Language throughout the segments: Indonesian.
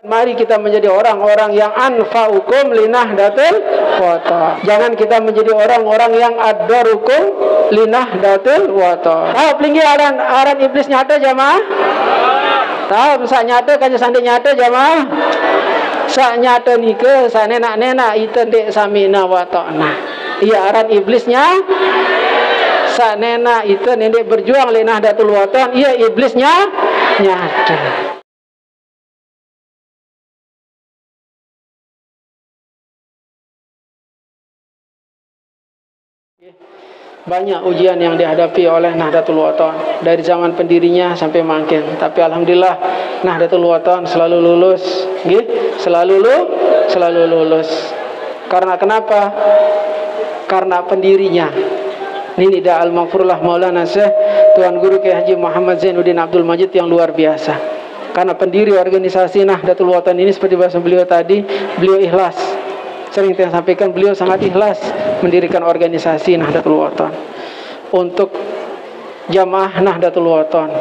Mari kita menjadi orang-orang yang anfa'ukum linahdatil wata. Jangan kita menjadi orang-orang yang addarukum linahdatil wata. Tahu pelinggi aran iblis nyata jamaah? Tahu sak nyata kan sande nyata jamaah? Sak nyata nike sak nenak-nenak iten dek samina wata'na. Iya aran iblisnya sak nenak iten ndek berjuang linahdatul wata. Iya iblisnya nyata. Banyak ujian yang dihadapi oleh Nahdlatul Wathon dari zaman pendirinya sampai makin. Tapi alhamdulillah Nahdlatul Wathon selalu lulus, selalu lulus. Karena kenapa? Karena pendirinya Nida Al-Maghfurullah Maulana Syekh Tuan Guru Kiai Haji Muhammad Zainuddin Abdul Majid yang luar biasa. Karena pendiri organisasi Nahdlatul Wathon ini seperti bahasa beliau tadi, beliau ikhlas. Sering saya sampaikan, beliau sangat ikhlas mendirikan organisasi Nahdlatul Wathon untuk jamaah Nahdlatul Wathon.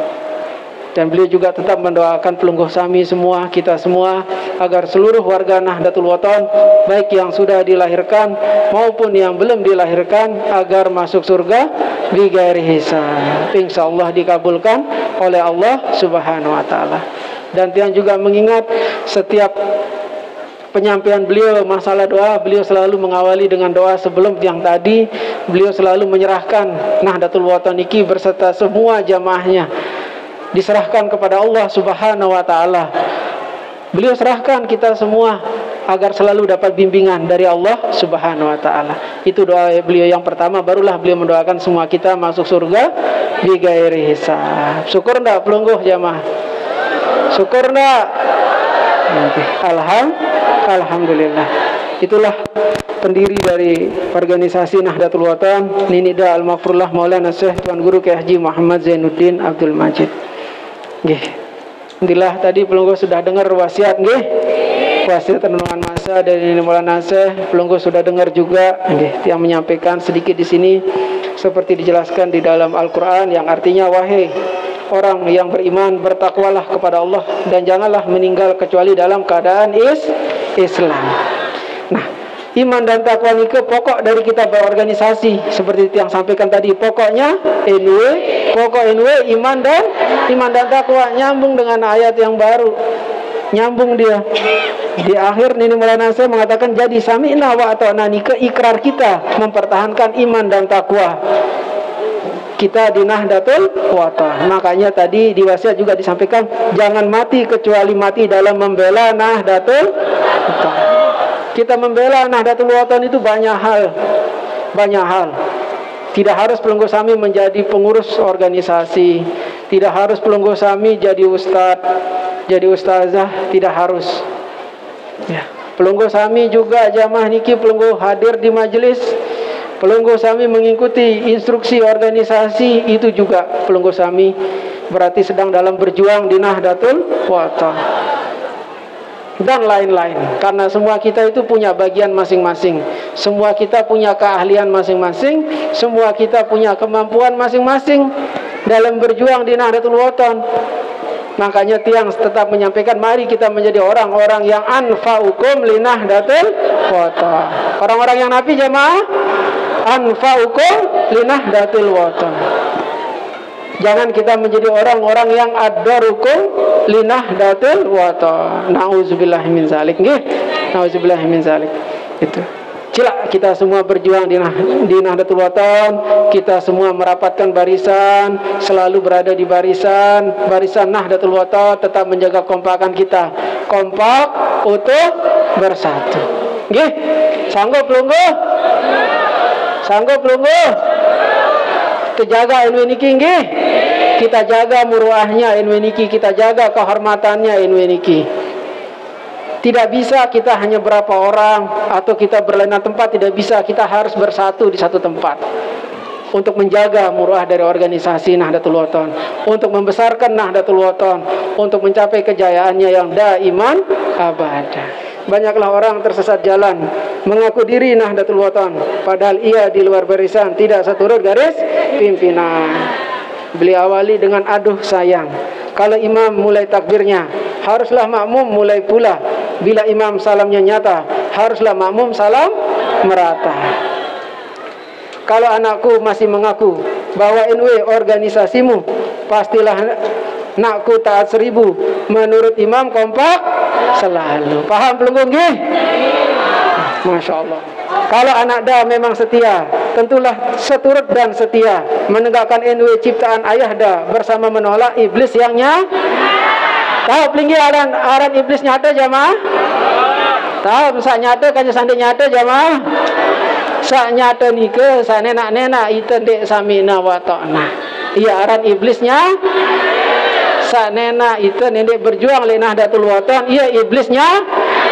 Dan beliau juga tetap mendoakan pelungguh sami semua, kita semua, agar seluruh warga Nahdlatul Wathon, baik yang sudah dilahirkan maupun yang belum dilahirkan, agar masuk surga bighairi hisab. Insyaallah dikabulkan oleh Allah Subhanahu wa taala. Dan yang juga mengingat setiap penyampaian beliau masalah doa, beliau selalu mengawali dengan doa. Sebelum yang tadi, beliau selalu menyerahkan Nahdlatul Wathon iki berserta semua jamaahnya diserahkan kepada Allah Subhanahu wa taala. Beliau serahkan kita semua agar selalu dapat bimbingan dari Allah Subhanahu wa taala. Itu doa beliau yang pertama, barulah beliau mendoakan semua kita masuk surga bighairi hisab. Syukur enggak pelungguh jamaah? Syukur enggak? Alhamdulillah. Itulah pendiri dari organisasi Nahdlatul Wathon, Nida Al-Maghfurullah Maulana Syekh Tuan Guru Kiai Haji Muhammad Zainuddin Abdul Majid. Nggih. Alhamdulillah tadi pelungguh sudah dengar wasiat nggih. Wasiat renungan masa dari Maulana Syekh, pelungguh sudah dengar juga nggih yang menyampaikan sedikit di sini seperti dijelaskan di dalam Al-Qur'an yang artinya wahai orang yang beriman, bertakwalah kepada Allah dan janganlah meninggal kecuali dalam keadaan Islam. Nah, iman dan takwa ini pokok dari kita berorganisasi. Seperti yang sampaikan tadi, pokoknya NW, iman dan takwa, nyambung dengan ayat yang baru. Nyambung dia. Di akhir Nini Maulana saya mengatakan jadi sami'na wa ata'na, ikrar kita mempertahankan iman dan takwa kita di Nahdlatul Wathon. Makanya tadi di wasiat juga disampaikan jangan mati kecuali mati dalam membela Nahdlatul Wathon. Kita membela Nahdlatul Wathon itu banyak hal. Tidak harus pelungguh sami menjadi pengurus organisasi, tidak harus pelungguh sami jadi ustadz, jadi ustazah, tidak harus. Ya, pelungguh sami juga jamaah niki pelungguh hadir di majelis. Pelungguh sami mengikuti instruksi organisasi, itu juga pelungguh sami berarti sedang dalam berjuang di Nahdlatul Wathon dan lain-lain. Karena semua kita itu punya bagian masing-masing, semua kita punya keahlian masing-masing, semua kita punya kemampuan masing-masing dalam berjuang di Nahdlatul Wathon. Makanya tiang tetap menyampaikan mari kita menjadi orang-orang yang anfa'ukum linahdatil wathon. Orang-orang yang nabi jamaah anfa'ukum linahdatil wathon. Jangan kita menjadi orang-orang yang addarukum linahdatil wathon. Nauzubillahi min zalik. Nggih. Nauzubillahi min zalik. Itu. Cilak kita semua berjuang di Nahdlatul Wathon. Kita semua merapatkan barisan, selalu berada di barisan Nahdlatul Wathon, tetap menjaga kompakan kita. Kompak, utuh, bersatu. Nggih. Sanggup pelungguh? Sanggup pelungguh? Terjaga NW niki nggih. Kita jaga muruahnya NW niki, kita jaga kehormatannya NW niki. Tidak bisa kita hanya berapa orang atau kita berlainan tempat, tidak bisa. Kita harus bersatu di satu tempat untuk menjaga muruah dari organisasi Nahdlatul Wathon, untuk membesarkan Nahdlatul Wathon, untuk mencapai kejayaannya yang daiman abada. Banyaklah orang tersesat jalan, mengaku diri Nahdlatul Wathon, padahal ia di luar barisan, tidak seturut garis pimpinan. Beliau awali dengan aduh sayang. Kalau imam mulai takbirnya haruslah makmum mulai pula. Bila imam salamnya nyata, haruslah makmum salam merata. Kalau anakku masih mengaku bahwa NW organisasimu, pastilah nakku taat 1000. Menurut imam kompak selalu. Paham pelunggung nggih? Masya Allah. Kalau anak dah memang setia, tentulah seturut dan setia menegakkan NW ciptaan ayah dah bersama menolak iblis yang tahu pelinggi aran iblis nyata jamaah? Tahu sak nyata kaje sande nyata jamaah? Sak nyata nike sa nenak-nenak itu dek samina wa ta'na. Iya aran iblisnya sak nenak itu nenek berjuang li Nahdlatul Wathon, iya iblisnya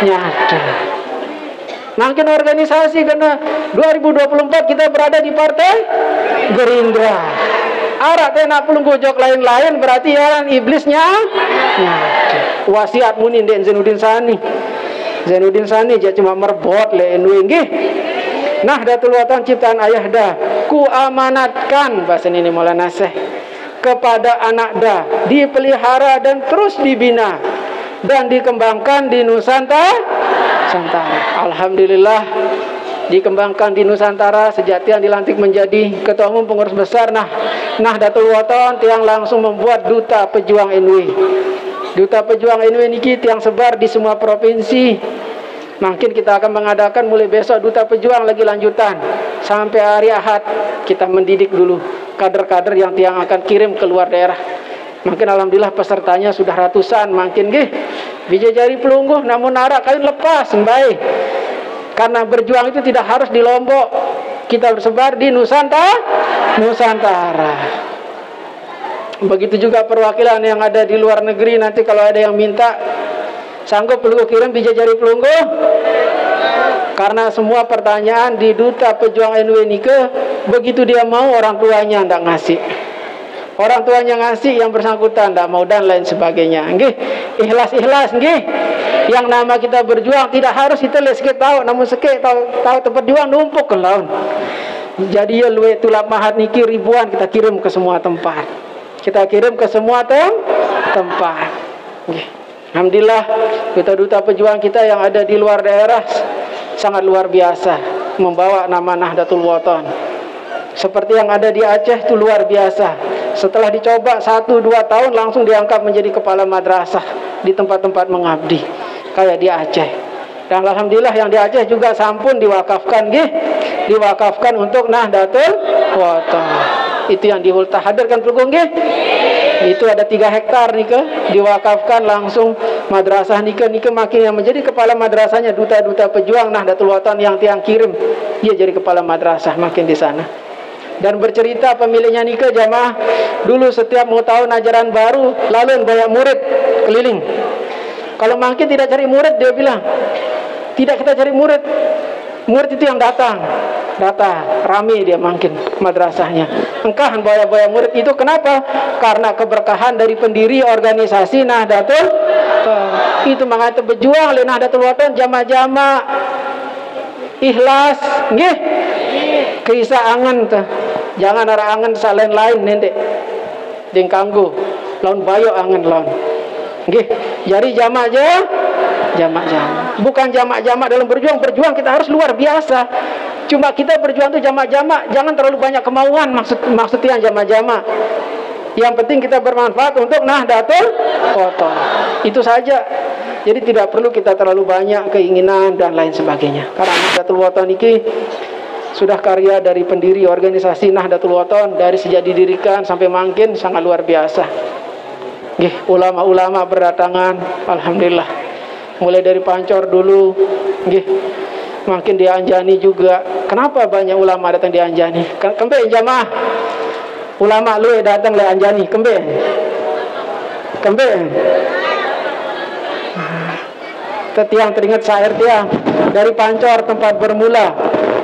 nyata. Makin organisasi karena 2024 kita berada di partai Gerindra. Arak tenak pulung gojok lain-lain berarti aran iblisnya nyata. Wasiat munin dek Zainuddin Sani. Zainuddin Sani dia cuma merbot le NW nggih. Nahdlatul Wathon ciptaan ayah dah ku amanatkan bahasa ini Maulana Syekh kepada anak dah dipelihara dan terus dibina dan dikembangkan di Nusantara. Alhamdulillah dikembangkan di Nusantara. Sejak Tiang dilantik menjadi ketua umum pengurus besar Nahdlatul Wathon, Tiang langsung membuat duta pejuang NW. Duta pejuang NW niki Tiang sebar di semua provinsi. Makin kita akan mengadakan mulai besok duta pejuang lagi lanjutan sampai hari Ahad. Kita mendidik dulu kader-kader yang Tiang akan kirim ke luar daerah. Makin alhamdulillah pesertanya sudah ratusan. Makin gih bija jari pelungguh namun arak kalian lepas baik. Karena berjuang itu tidak harus di Lombok. Kita bersebar di Nusantara. Begitu juga perwakilan yang ada di luar negeri. Nanti kalau ada yang minta, sanggup pelungguh kirim bija jari pelungguh? Karena semua pertanyaan di duta pejuang NW nike, begitu dia mau orang tuanya ndak ngasih. Orang tuanya ngasih, yang bersangkutan ndak mau dan lain sebagainya. Nggih, ikhlas nggih. Yang nama kita berjuang tidak harus kita sikit tahu, namun sikit tahu tempat juang numpuk ke laun. Jadi ya luwe tulap mahat niki ribuan kita kirim ke semua tempat. Kita kirim ke semua tempat. Nggih. Alhamdulillah duta-duta pejuang kita yang ada di luar daerah sangat luar biasa membawa nama Nahdlatul Wathon. Seperti yang ada di Aceh itu luar biasa. Setelah dicoba 1-2 tahun langsung diangkat menjadi kepala madrasah di tempat-tempat mengabdi kayak di Aceh. Dan alhamdulillah yang di Aceh juga sampun diwakafkan diwakafkan untuk Nahdlatul Wathon. Itu yang dihultah hadirkan pelungguh nggih. Itu ada 3 hektar nika diwakafkan langsung madrasah nika makin yang menjadi kepala madrasahnya duta-duta pejuang Nahdlatul Wathon yang Tiang kirim. Dia jadi kepala madrasah makin di sana. Dan bercerita pemiliknya nika jamaah dulu setiap mau tahun ajaran baru lalu banyak murid keliling. Kalau makin tidak cari murid dia bilang, tidak kita cari murid. Murid itu yang datang rame dia makin madrasahnya. Engkah boya-boya murid itu kenapa? Karena keberkahan dari pendiri organisasi Nahdlatul Wathon. Itu mengatakan berjuang oleh Nahdlatul Wathon jama-jama ikhlas nggih. Kisah angen tuh. Jangan ada angen selain lain nendek. Ding kanggo laun bayo angen laun. Nggih, jadi jama aja. Bukan jamak-jamak dalam berjuang kita harus luar biasa. Cuma kita berjuang itu jamak-jamak, jangan terlalu banyak kemauan maksudnya jamak-jamak. Yang penting kita bermanfaat untuk Nahdlatul Wathon. Itu saja. Jadi tidak perlu kita terlalu banyak keinginan dan lain sebagainya. Karena Nahdlatul Wathon ini sudah karya dari pendiri organisasi Nahdlatul Wathon dari sejak didirikan sampai makin sangat luar biasa. Nggih, ulama-ulama berdatangan, alhamdulillah. Mulai dari Pancor dulu, nggih. Makin di Anjani juga. Kenapa banyak ulama datang di Anjani? Kembe jamaah. Ulama lu datang le Anjani, kembe. Tiang teringat syair Tiang dari Pancor tempat bermula,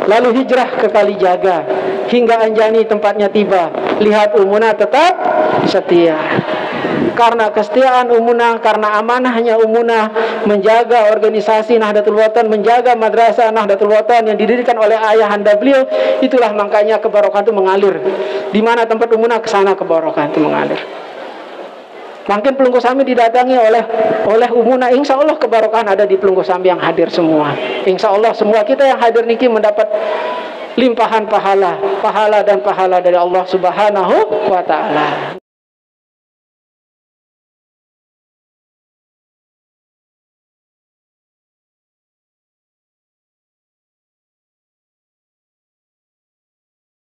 lalu hijrah ke Kalijaga hingga Anjani tempatnya tiba. Lihat Umuna tetap setia. Karena kesetiaan Umuna, karena amanahnya Umuna menjaga organisasi Nahdlatul Wathon, menjaga madrasah Nahdlatul Wathon yang didirikan oleh ayahanda beliau, itulah makanya kebarokan itu mengalir. Di mana tempat Umuna ke sana kebarokan itu mengalir. Makin Pelunggu Sami didatangi oleh umuna, insya Allah kebarokahan ada di Pelunggu Sami yang hadir semua. Insya Allah semua kita yang hadir niki mendapat limpahan pahala dan pahala dari Allah Subhanahu wa Ta'ala.